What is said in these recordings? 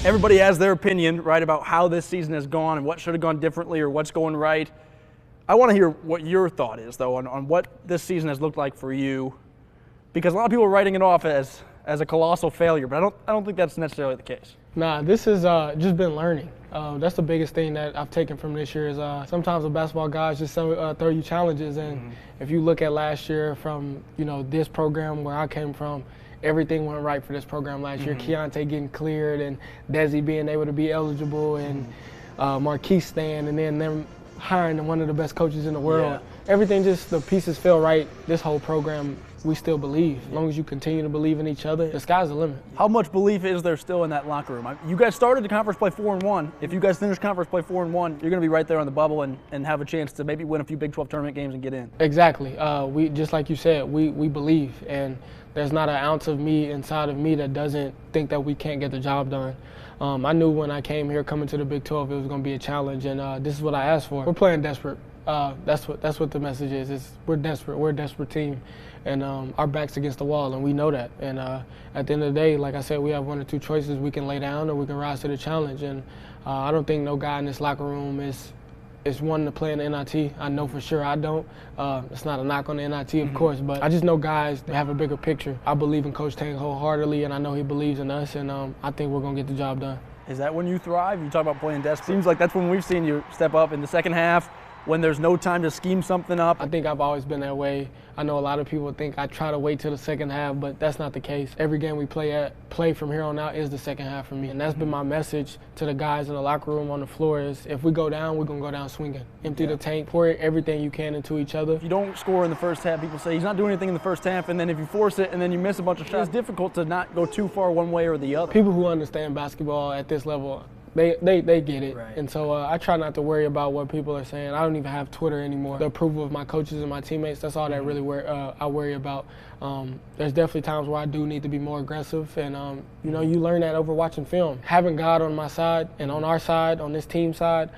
Everybody has their opinion, right, about how this season has gone and what should have gone differently or what's going right. I want to hear what your thought is, though, on what this season has looked like for you, because a lot of people are writing it off as a colossal failure, but I don't think that's necessarily the case. Nah, this has just been learning. That's the biggest thing that I've taken from this year is sometimes the basketball guys just throw you challenges, and if you look at last year from this program where I came from, everything went right for this program last year. Keontae getting cleared and Desi being able to be eligible and Marquise staying, and then them hiring one of the best coaches in the world. Yeah. Everything just, the pieces fell right. This whole program, we still believe. As long as you continue to believe in each other, the sky's the limit. How much belief is there still in that locker room? You guys started the conference play 4-1. If you guys finish conference play 4-1, you're going to be right there on the bubble and have a chance to maybe win a few Big 12 tournament games and get in. Exactly. We just like you said, we believe, and there's not an ounce of me inside of me that doesn't think that we can't get the job done. I knew when I came here coming to the Big 12 it was going to be a challenge, and this is what I asked for. We're playing desperate. That's what the message is we're desperate. We're a desperate team, and our back's against the wall, and we know that. And at the end of the day, like I said, we have one or two choices. We can lay down or we can rise to the challenge. And I don't think no guy in this locker room is wanting to play in the NIT. I know for sure I don't. It's not a knock on the NIT, of course, but I just know guys that have a bigger picture. I believe in Coach Tang wholeheartedly, and I know he believes in us, and I think we're going to get the job done. Is that when you thrive? You talk about playing desperate. Seems like that's when we've seen you step up in the second half, when there's no time to scheme something up. I think I've always been that way. I know a lot of people think I try to wait till the second half, but that's not the case. Every game we play from here on out is the second half for me, and that's been my message to the guys in the locker room on the floor is if we go down, we're going to go down swinging. Empty the tank, pour everything you can into each other. If you don't score in the first half, people say he's not doing anything in the first half, and then if you force it and then you miss a bunch of shots, it's difficult to not go too far one way or the other. People who understand basketball at this level, they get it. Right. And so I try not to worry about what people are saying. I don't even have Twitter anymore. The approval of my coaches and my teammates, that's all that really I worry about. There's definitely times where I do need to be more aggressive, and you learn that over watching film. Having God on my side and on our side, on this team side,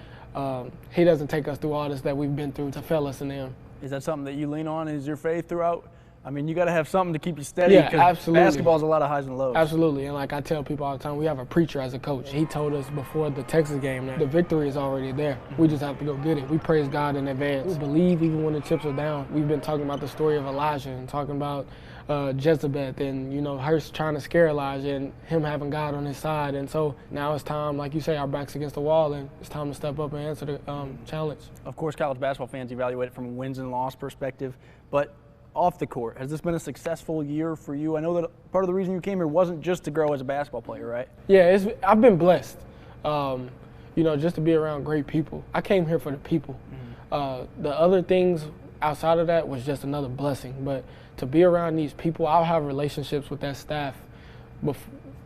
he doesn't take us through all this that we've been through to fail us in them. Is that something that you lean on? Is your faith throughout? I mean, you got to have something to keep you steady. Yeah, absolutely. Basketball's a lot of highs and lows. Absolutely, and like I tell people all the time, we have a preacher as a coach. He told us before the Texas game that the victory is already there. We just have to go get it. We praise God in advance. We believe even when the chips are down. We've been talking about the story of Elijah and talking about Jezebel and, her trying to scare Elijah and him having God on his side. And so now it's time, like you say, our back's against the wall, and it's time to step up and answer the challenge. Of course, college basketball fans evaluate it from a wins and loss perspective, but off the court, has this been a successful year for you? I know that part of the reason you came here wasn't just to grow as a basketball player, right? Yeah, I've been blessed, just to be around great people. I came here for the people. The other things outside of that was just another blessing. But to be around these people, I'll have relationships with that staff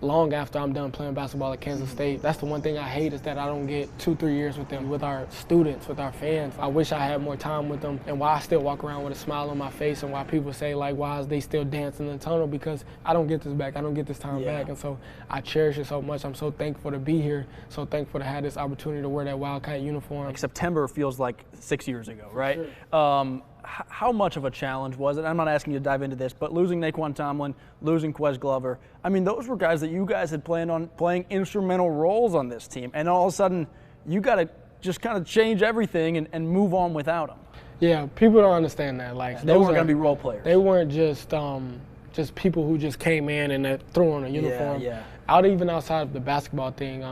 long after I'm done playing basketball at Kansas State. That's the one thing I hate is that I don't get 2-3 years with them, with our students, with our fans. I wish I had more time with them, and why I still walk around with a smile on my face, and why people say, like, why is they still dancing in the tunnel? Because I don't get this back. I don't get this time back, and so I cherish it so much. I'm so thankful to be here, so thankful to have this opportunity to wear that Wildcat uniform. Like September feels like 6 years ago, right? Sure. How much of a challenge was it? I'm not asking you to dive into this, but losing Naquan Tomlin, losing Quez Glover, I mean, those were guys that you guys had planned on playing instrumental roles on this team, and all of a sudden you got to just kind of change everything and move on without them. Yeah, people don't understand that. Like, they weren't going to be role players. They weren't just people who just came in and threw on a uniform. Yeah. Even outside of the basketball thing,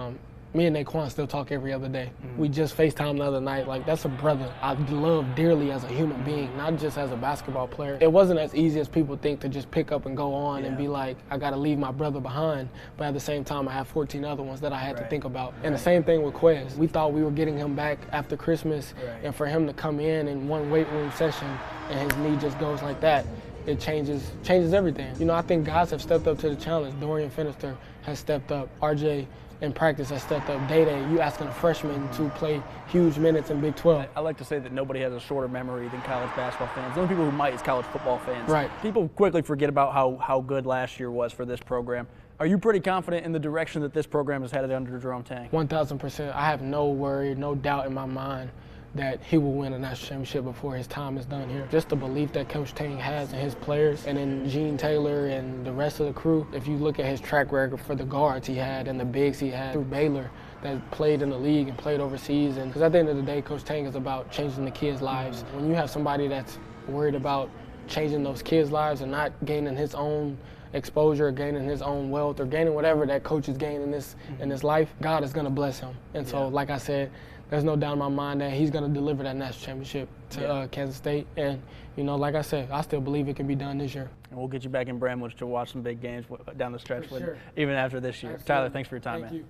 me and Naquan still talk every other day. We just FaceTime the other night. Like, that's a brother I love dearly as a human being, not just as a basketball player. It wasn't as easy as people think to just pick up and go on and be like, I got to leave my brother behind. But at the same time, I have 14 other ones that I had to think about. And the same thing with Quez. We thought we were getting him back after Christmas, and for him to come in one weight room session and his knee just goes like that, it changes everything. I think guys have stepped up to the challenge. Dorian Finister has stepped up. RJ in practice has stepped up. Day-Day, you asking a freshman to play huge minutes in Big 12. I like to say that nobody has a shorter memory than college basketball fans. The only people who might is college football fans. Right. People quickly forget about how good last year was for this program. Are you pretty confident in the direction that this program is headed under Jerome Tang? 1,000%. I have no worry, no doubt in my mind that he will win a national championship before his time is done here. Just the belief that Coach Tang has in his players and in Gene Taylor and the rest of the crew. If you look at his track record for the guards he had and the bigs he had through Baylor that played in the league and played overseas, and because at the end of the day, Coach Tang is about changing the kids' lives. When you have somebody that's worried about changing those kids' lives and not gaining his own exposure, gaining his own wealth, or gaining whatever that coach is gaining in his life, God is going to bless him. And so, like I said, there's no doubt in my mind that he's going to deliver that national championship to Kansas State. And, you know, like I said, I still believe it can be done this year. And we'll get you back in Bramwich to watch some big games down the stretch, Sure. even after this year. Absolutely. Tyler, thanks for your time, Thank man. you.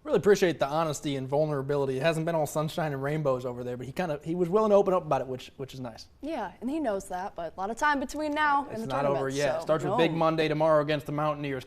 Really appreciate the honesty and vulnerability. It hasn't been all sunshine and rainbows over there, but he was willing to open up about it, which is nice. Yeah, and he knows that, but a lot of time between now and It's the not tournament. over yet. So, Starts with Big Monday tomorrow against the Mountaineers.